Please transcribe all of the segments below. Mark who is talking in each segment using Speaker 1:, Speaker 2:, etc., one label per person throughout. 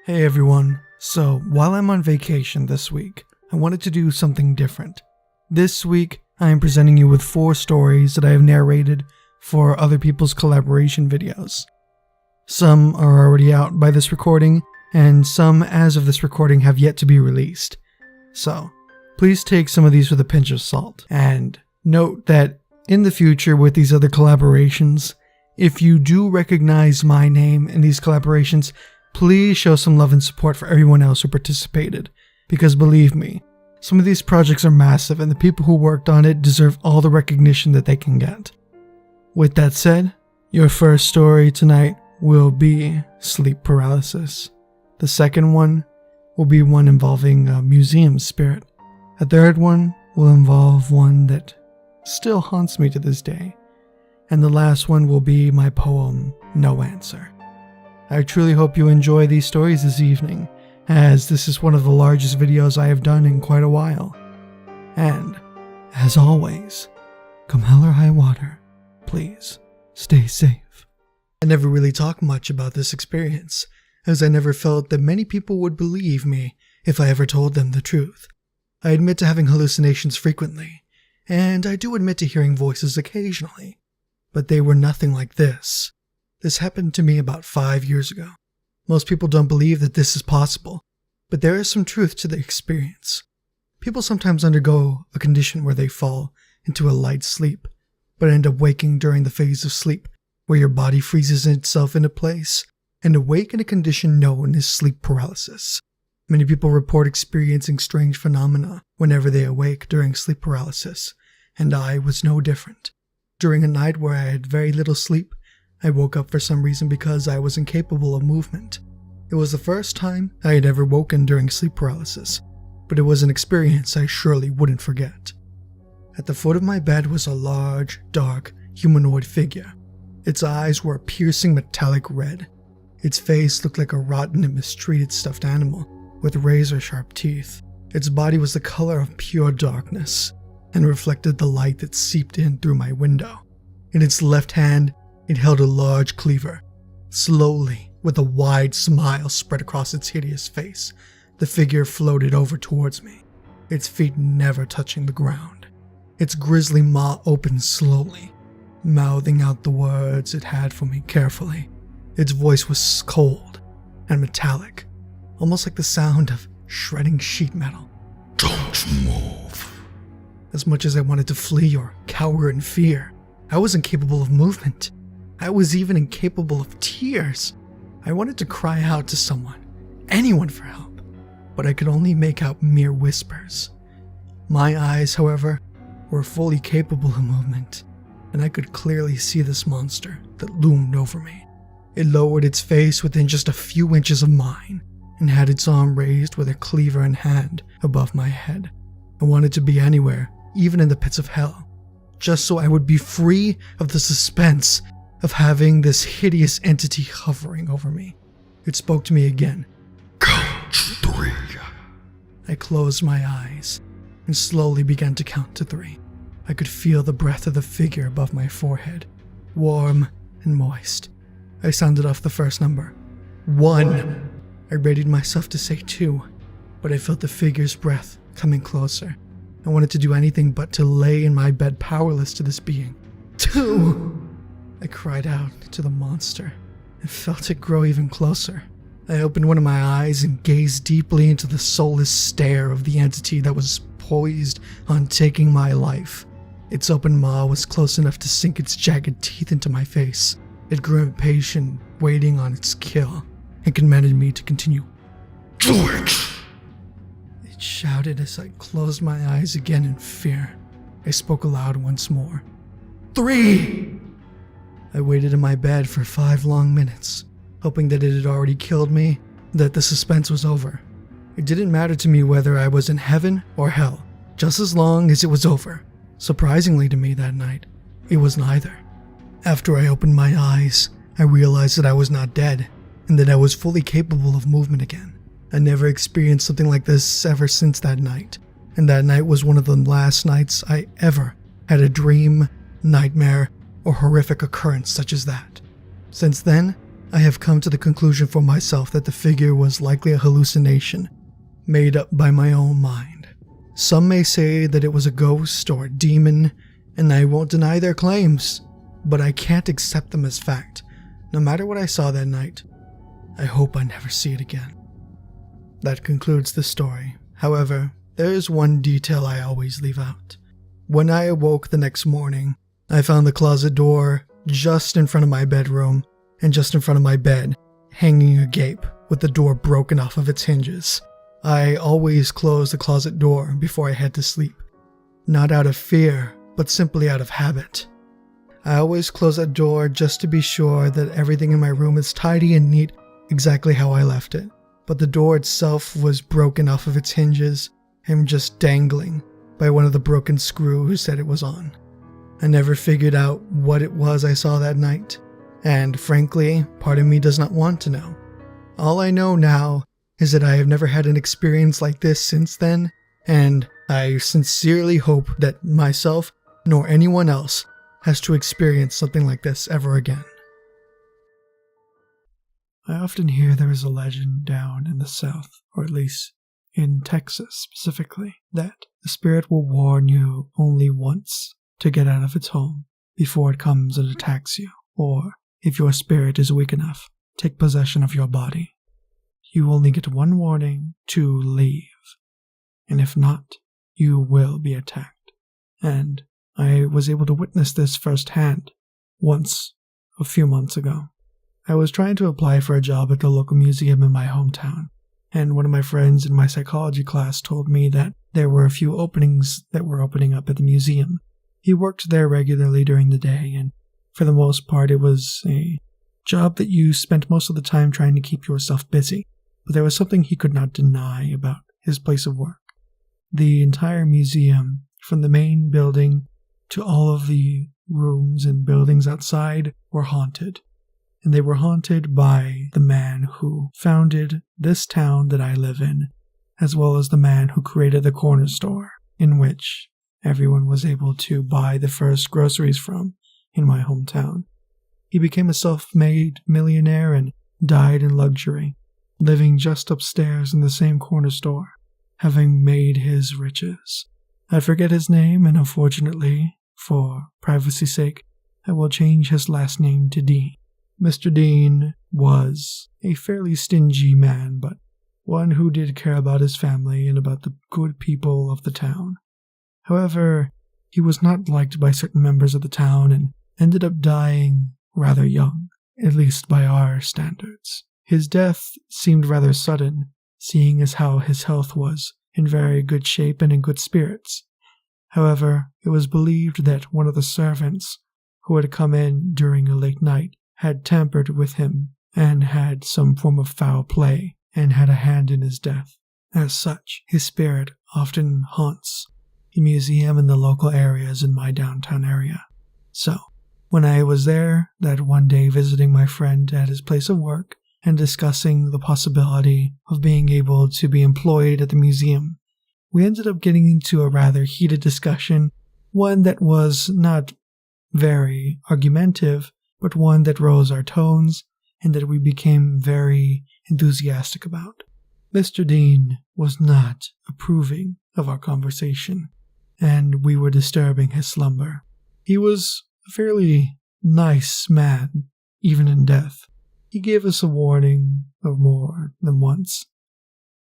Speaker 1: Hey everyone, so while I'm on vacation this week, I wanted to do something different. This week, I am presenting you with 4 stories that I have narrated for other people's collaboration videos. Some are already out by this recording, and some as of this recording have yet to be released. So, please take some of these with a pinch of salt, and note that in the future with these other collaborations, if you do recognize my name in these collaborations, please show some love and support for everyone else who participated, because believe me, some of these projects are massive and the people who worked on it deserve all the recognition that they can get. With that said, your first story tonight will be sleep paralysis. The second one will be one involving a museum spirit. A third one will involve one that still haunts me to this day. And the last one will be my poem, No Answer. I truly hope you enjoy these stories this evening, as this is one of the largest videos I have done in quite a while. And, as always, come hell or high water, please stay safe. I never really talk much about this experience, as I never felt that many people would believe me if I ever told them the truth. I admit to having hallucinations frequently, and I do admit to hearing voices occasionally, but they were nothing like this. This happened to me about 5 years ago. Most people don't believe that this is possible, but there is some truth to the experience. People sometimes undergo a condition where they fall into a light sleep, but end up waking during the phase of sleep where your body freezes itself into place and awake in a condition known as sleep paralysis. Many people report experiencing strange phenomena whenever they awake during sleep paralysis, and I was no different. During a night where I had very little sleep, I woke up for some reason because I was incapable of movement. It was the first time I had ever woken during sleep paralysis, but it was an experience I surely wouldn't forget. At the foot of my bed was a large, dark, humanoid figure. Its eyes were a piercing metallic red. Its face looked like a rotten and mistreated stuffed animal with razor-sharp teeth. Its body was the color of pure darkness and reflected the light that seeped in through my window. In its left hand, it held a large cleaver. Slowly, with a wide smile spread across its hideous face, the figure floated over towards me, its feet never touching the ground. Its grisly maw opened slowly, mouthing out the words it had for me carefully. Its voice was cold and metallic, almost like the sound of shredding sheet metal.
Speaker 2: Don't move.
Speaker 1: As much as I wanted to flee or cower in fear, I was incapable of movement. I was even incapable of tears. I wanted to cry out to someone, anyone for help, but I could only make out mere whispers. My eyes, however, were fully capable of movement, and I could clearly see this monster that loomed over me. It lowered its face within just a few inches of mine, and had its arm raised with a cleaver in hand above my head. I wanted to be anywhere, even in the pits of hell, just so I would be free of the suspense of having this hideous entity hovering over me. It spoke to me again.
Speaker 2: Count 3.
Speaker 1: I closed my eyes and slowly began to count to 3. I could feel the breath of the figure above my forehead, warm and moist. I sounded off the first number. 1. I readied myself to say 2, but I felt the figure's breath coming closer. I wanted to do anything but to lay in my bed powerless to this being. 2! I cried out to the monster and felt it grow even closer. I opened one of my eyes and gazed deeply into the soulless stare of the entity that was poised on taking my life. Its open maw was close enough to sink its jagged teeth into my face. It grew impatient, waiting on its kill, and commanded me to continue.
Speaker 2: Do it!
Speaker 1: It shouted as I closed my eyes again in fear. I spoke aloud once more. 3! I waited in my bed for 5 long minutes, hoping that it had already killed me, that the suspense was over. It didn't matter to me whether I was in heaven or hell, just as long as it was over. Surprisingly to me that night, it was neither. After I opened my eyes, I realized that I was not dead, and that I was fully capable of movement again. I never experienced something like this ever since that night, and that night was one of the last nights I ever had a dream, nightmare, or horrific occurrence such as that. Since then, I have come to the conclusion for myself that the figure was likely a hallucination made up by my own mind. Some may say that it was a ghost or a demon, and I won't deny their claims, but I can't accept them as fact. No matter what I saw that night, I hope I never see it again. That concludes the story. However, there is one detail I always leave out. When I awoke the next morning, I found the closet door just in front of my bedroom and just in front of my bed, hanging agape with the door broken off of its hinges. I always close the closet door before I head to sleep, not out of fear, but simply out of habit. I always close that door just to be sure that everything in my room is tidy and neat exactly how I left it, but the door itself was broken off of its hinges and just dangling by one of the broken screws that it was on. I never figured out what it was I saw that night, and frankly, part of me does not want to know. All I know now is that I have never had an experience like this since then, and I sincerely hope that myself nor anyone else has to experience something like this ever again. I often hear there is a legend down in the South, or at least in Texas specifically, that the spirit will warn you only once to get out of its home before it comes and attacks you, or if your spirit is weak enough, take possession of your body. You only get one warning to leave, and if not, you will be attacked. And I was able to witness this firsthand once a few months ago. I was trying to apply for a job at the local museum in my hometown, and one of my friends in my psychology class told me that there were a few openings that were opening up at the museum. He worked there regularly during the day, and for the most part it was a job that you spent most of the time trying to keep yourself busy. But there was something he could not deny about his place of work. The entire museum, from the main building to all of the rooms and buildings outside, were haunted. And they were haunted by the man who founded this town that I live in, as well as the man who created the corner store, in which everyone was able to buy the first groceries from in my hometown. He became a self-made millionaire and died in luxury, living just upstairs in the same corner store, having made his riches. I forget his name, and unfortunately, for privacy's sake, I will change his last name to Dean. Mr. Dean was a fairly stingy man, but one who did care about his family and about the good people of the town. However, he was not liked by certain members of the town and ended up dying rather young, at least by our standards. His death seemed rather sudden, seeing as how his health was in very good shape and in good spirits. However, it was believed that one of the servants who had come in during a late night had tampered with him and had some form of foul play and had a hand in his death. As such, his spirit often haunts the museum and the local areas in my downtown area. So, when I was there that one day visiting my friend at his place of work and discussing the possibility of being able to be employed at the museum, we ended up getting into a rather heated discussion, one that was not very argumentative, but one that rose our tones and that we became very enthusiastic about. Mr. Dean was not approving of our conversation, and we were disturbing his slumber. He was a fairly nice man, even in death. He gave us a warning of more than once.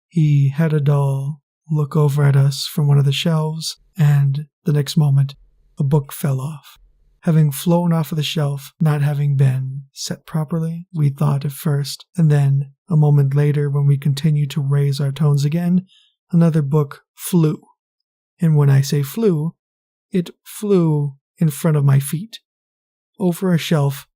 Speaker 1: He had a doll look over at us from one of the shelves, and the next moment, a book fell off. Having flown off of the shelf, not having been set properly, we thought at first, and then, a moment later, when we continued to raise our tones again, another book flew. And when I say flew, it flew in front of my feet, over a shelf,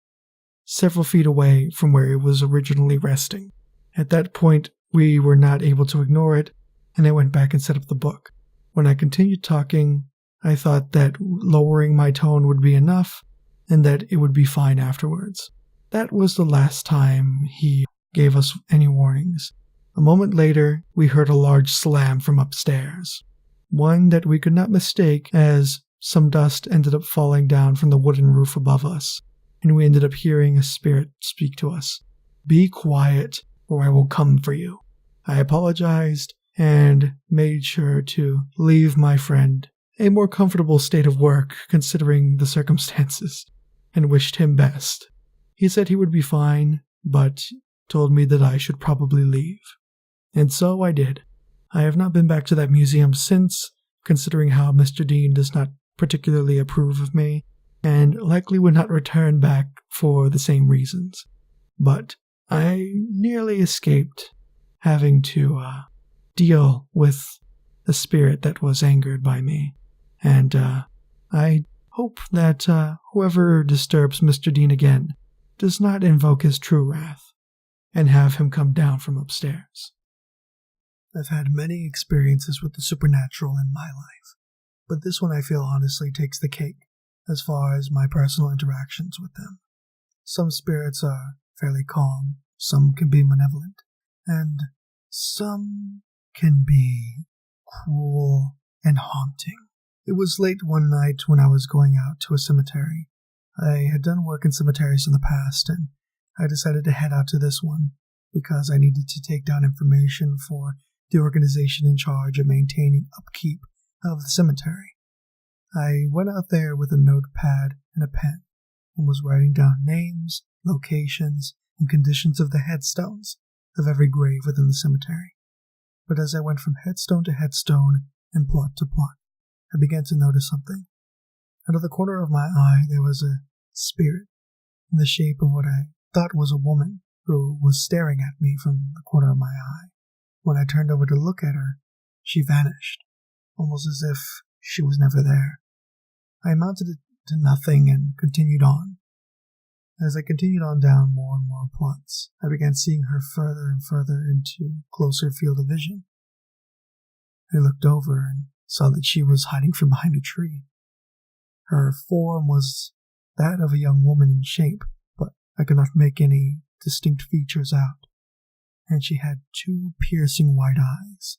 Speaker 1: several feet away from where it was originally resting. At that point, we were not able to ignore it, and I went back and set up the book. When I continued talking, I thought that lowering my tone would be enough, and that it would be fine afterwards. That was the last time he gave us any warnings. A moment later, we heard a large slam from upstairs, one that we could not mistake as some dust ended up falling down from the wooden roof above us, and we ended up hearing a spirit speak to us. Be quiet, or I will come for you." I apologized and made sure to leave my friend a more comfortable state of work considering the circumstances, and wished him best. He said he would be fine, but told me that I should probably leave. And so I did. I have not been back to that museum since, considering how Mr. Dean does not particularly approve of me, and likely would not return back for the same reasons. But I nearly escaped having to deal with the spirit that was angered by me, and I hope that whoever disturbs Mr. Dean again does not invoke his true wrath and have him come down from upstairs. I've had many experiences with the supernatural in my life, but this one I feel honestly takes the cake as far as my personal interactions with them. Some spirits are fairly calm, some can be malevolent, and some can be cruel and haunting. It was late one night when I was going out to a cemetery. I had done work in cemeteries in the past, and I decided to head out to this one because I needed to take down information for the organization in charge of maintaining upkeep of the cemetery. I went out there with a notepad and a pen and was writing down names, locations, and conditions of the headstones of every grave within the cemetery. But as I went from headstone to headstone and plot to plot, I began to notice something. Out of the corner of my eye, there was a spirit in the shape of what I thought was a woman who was staring at me from the corner of my eye. When I turned over to look at her, she vanished, almost as if she was never there. I amounted it to nothing and continued on. As I continued on down more and more plots, I began seeing her further and further into closer field of vision. I looked over and saw that she was hiding from behind a tree. Her form was that of a young woman in shape, but I could not make any distinct features out, and she had two piercing white eyes,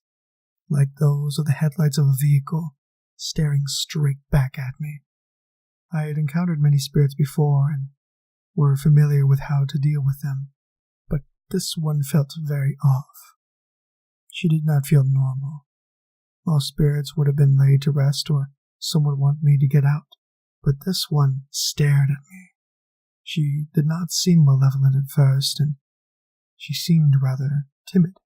Speaker 1: like those of the headlights of a vehicle, staring straight back at me. I had encountered many spirits before and were familiar with how to deal with them, but this one felt very off. She did not feel normal. Most spirits would have been laid to rest or someone wanted me to get out, but this one stared at me. She did not seem malevolent at first, and she seemed rather timid.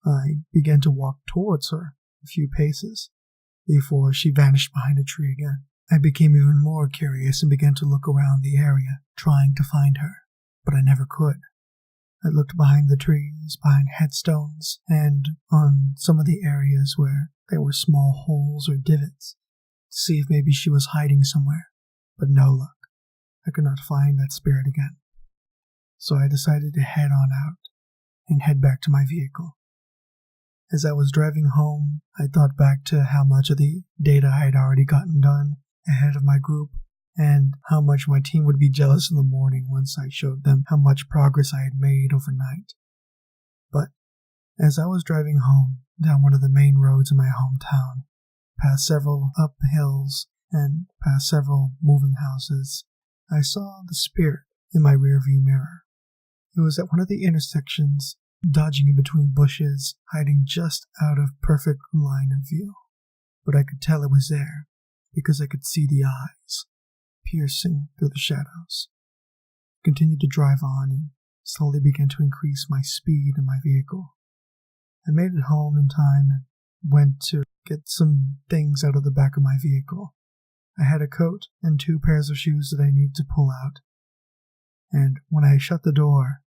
Speaker 1: I began to walk towards her a few paces before she vanished behind a tree again. I became even more curious and began to look around the area, trying to find her, but I never could. I looked behind the trees, behind headstones, and on some of the areas where there were small holes or divots, to see if maybe she was hiding somewhere, but no luck. I could not find that spirit again. So I decided to head on out and head back to my vehicle. As I was driving home, I thought back to how much of the data I had already gotten done ahead of my group, and how much my team would be jealous in the morning once I showed them how much progress I had made overnight. But as I was driving home down one of the main roads in my hometown, past several up hills and past several moving houses, I saw the spirit in my rearview mirror. It was at one of the intersections, dodging in between bushes, hiding just out of perfect line of view. But I could tell it was there, because I could see the eyes piercing through the shadows. I continued to drive on and slowly began to increase my speed in my vehicle. I made it home in time and went to get some things out of the back of my vehicle. I had a coat and 2 pairs of shoes that I needed to pull out. And when I shut the door,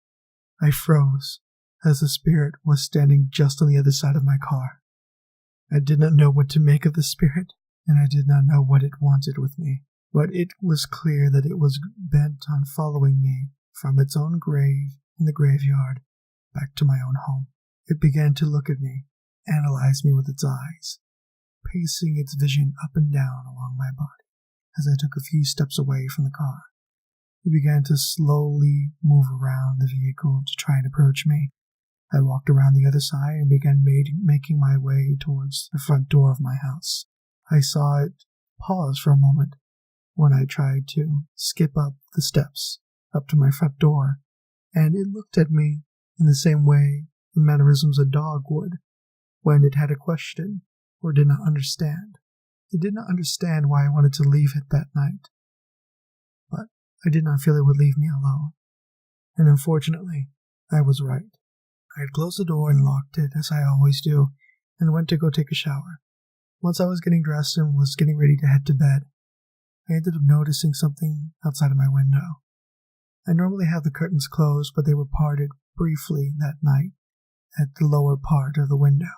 Speaker 1: I froze as the spirit was standing just on the other side of my car. I did not know what to make of the spirit, and I did not know what it wanted with me, but it was clear that it was bent on following me from its own grave in the graveyard back to my own home. It began to look at me, analyze me with its eyes, pacing its vision up and down along my body as I took a few steps away from the car. It began to slowly move around the vehicle to try and approach me. I walked around the other side and began making my way towards the front door of my house. I saw it pause for a moment when I tried to skip up the steps up to my front door and it looked at me in the same way the mannerisms a dog would when it had a question or did not understand. It did not understand why I wanted to leave it that night, but I did not feel it would leave me alone, and unfortunately, I was right. I had closed the door and locked it, as I always do, and went to go take a shower. Once I was getting dressed and was getting ready to head to bed, I ended up noticing something outside of my window. I normally have the curtains closed, but they were parted briefly that night at the lower part of the window,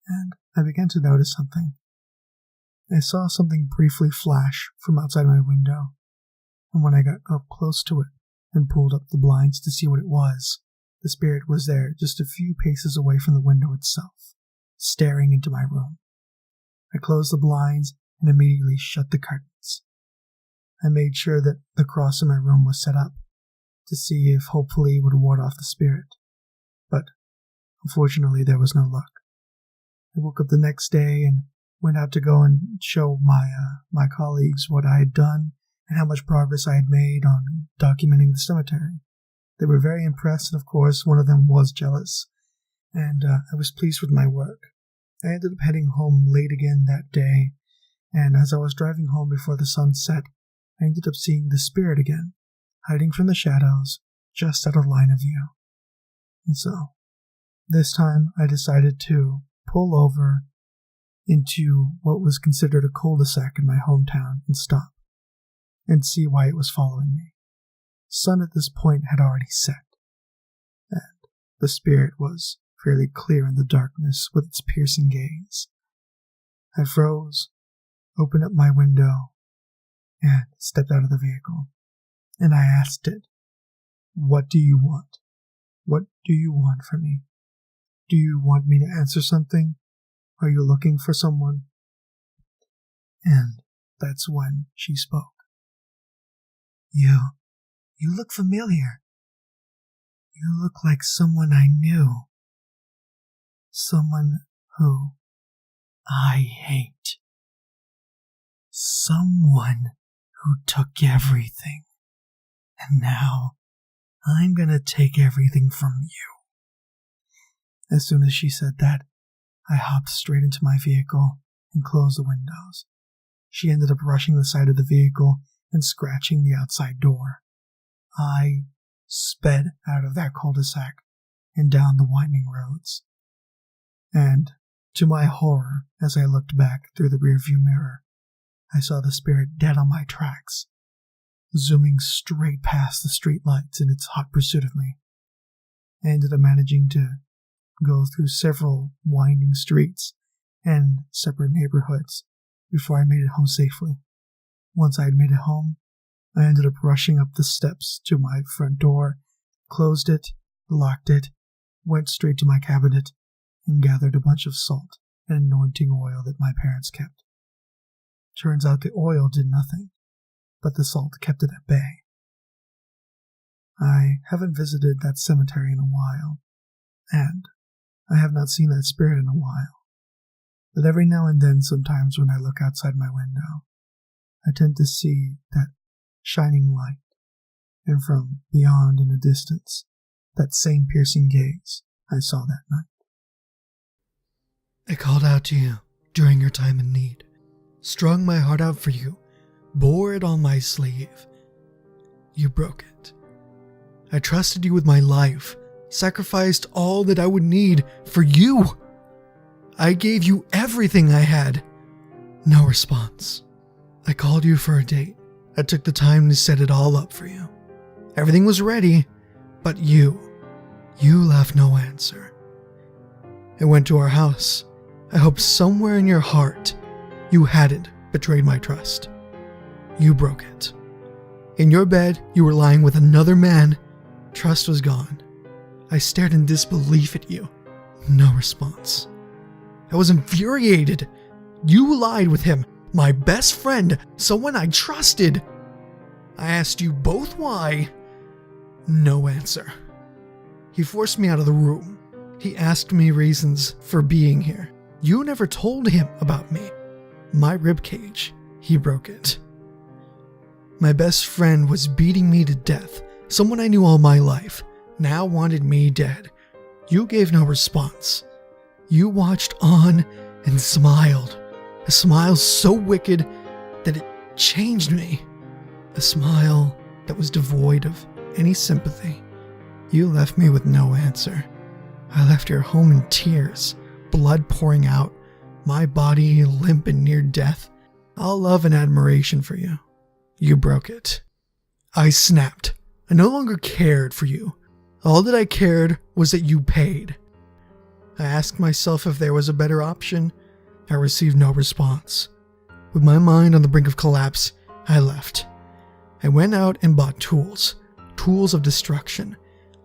Speaker 1: and I began to notice something. I saw something briefly flash from outside my window, and when I got up close to it and pulled up the blinds to see what it was, the spirit was there just a few paces away from the window itself, staring into my room. I closed the blinds and immediately shut the curtains. I made sure that the cross in my room was set up to see if hopefully it would ward off the spirit, but unfortunately there was no luck. I woke up the next day and went out to go and show my colleagues what I had done and how much progress I had made on documenting the cemetery. They were very impressed, and of course one of them was jealous, and I was pleased with my work. I ended up heading home late again that day, and as I was driving home before the sun set, I ended up seeing the spirit again, hiding from the shadows, just out of line of view. And so, this time I decided to pull over into what was considered a cul-de-sac in my hometown and stop, and see why it was following me. Sun at this point had already set, and the spirit was fairly clear in the darkness with its piercing gaze. I froze, opened up my window, and stepped out of the vehicle, and I asked it, "What do you want? What do you want from me? Do you want me to answer something? Are you looking for someone?" And that's when she spoke. You look familiar. You look like someone I knew. Someone who I hate. Someone who took everything. And now I'm gonna take everything from you. As soon as she said that, I hopped straight into my vehicle and closed the windows. She ended up rushing the side of the vehicle and scratching the outside door. I sped out of that cul-de-sac and down the winding roads. And to my horror, as I looked back through the rearview mirror, I saw the spirit dead on my tracks, zooming straight past the streetlights in its hot pursuit of me. I ended up managing to go through several winding streets and separate neighborhoods before I made it home safely. Once I had made it home, I ended up rushing up the steps to my front door, closed it, locked it, went straight to my cabinet, and gathered a bunch of salt and anointing oil that my parents kept. Turns out the oil did nothing, but the salt kept it at bay. I haven't visited that cemetery in a while, and I have not seen that spirit in a while. But every now and then, sometimes when I look outside my window, I tend to see that shining light, and from beyond in the distance, that same piercing gaze I saw that night. I called out to you during your time in need, strung my heart out for you, bore it on my sleeve. You broke it. I trusted you with my life, sacrificed all that I would need for you. I gave you everything I had. No response. I called you for a date. I took the time to set it all up for you. Everything was ready, but you left no answer. I went to our house. I hoped somewhere in your heart you hadn't betrayed my trust. You broke it. In your bed, you were lying with another man. Trust was gone. I stared in disbelief at you. No response. I was infuriated. You lied with him, my best friend, someone I trusted. I asked you both why. No answer. He forced me out of the room. He asked me reasons for being here. You never told him about me. My ribcage, he broke it. My best friend was beating me to death, someone I knew all my life. now wanted me dead. You gave no response. You watched on and smiled. A smile so wicked that it changed me. A smile that was devoid of any sympathy. You left me with no answer. I left your home in tears, blood pouring out, my body limp and near death. All love and admiration for you. You broke it. I snapped. I no longer cared for you. All that I cared was that you paid. I asked myself if there was a better option. I received no response. With my mind on the brink of collapse, I left. I went out and bought tools of destruction.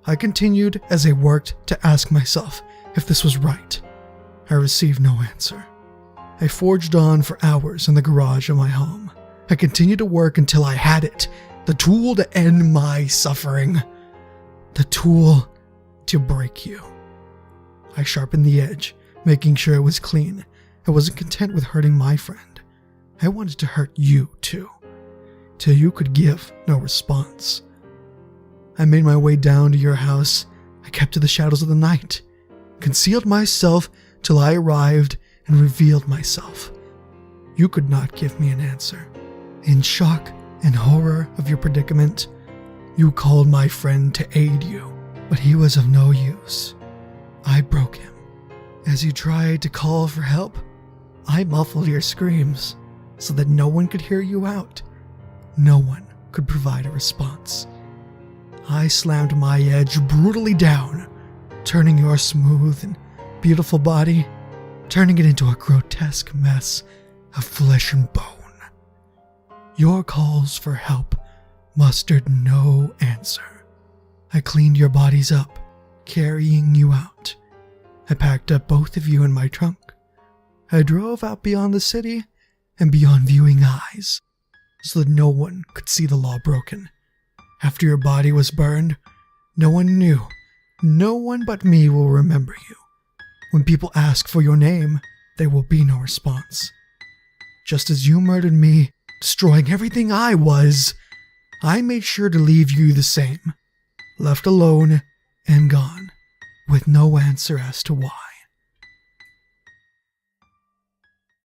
Speaker 1: I continued as I worked to ask myself if this was right. I received no answer. I forged on for hours in the garage of my home. I continued to work until I had it, the tool to end my suffering, the tool to break you. I sharpened the edge, making sure it was clean. I wasn't content with hurting my friend. I wanted to hurt you too, till you could give no response. I made my way down to your house. I kept to the shadows of the night, concealed myself till I arrived and revealed myself. You could not give me an answer. In shock and horror of your predicament, you called my friend to aid you, but he was of no use. I broke him. As you tried to call for help, I muffled your screams so that no one could hear you out. No one could provide a response. I slammed my edge brutally down, turning your smooth and beautiful body, turning it into a grotesque mess of flesh and bone. Your calls for help mustered no answer. I cleaned your bodies up, carrying you out. I packed up both of you in my trunk. I drove out beyond the city and beyond viewing eyes, so that no one could see the law broken. After your body was burned, no one knew. No one but me will remember you. When people ask for your name, there will be no response. Just as you murdered me, destroying everything I was, I made sure to leave you the same, left alone and gone, with no answer as to why.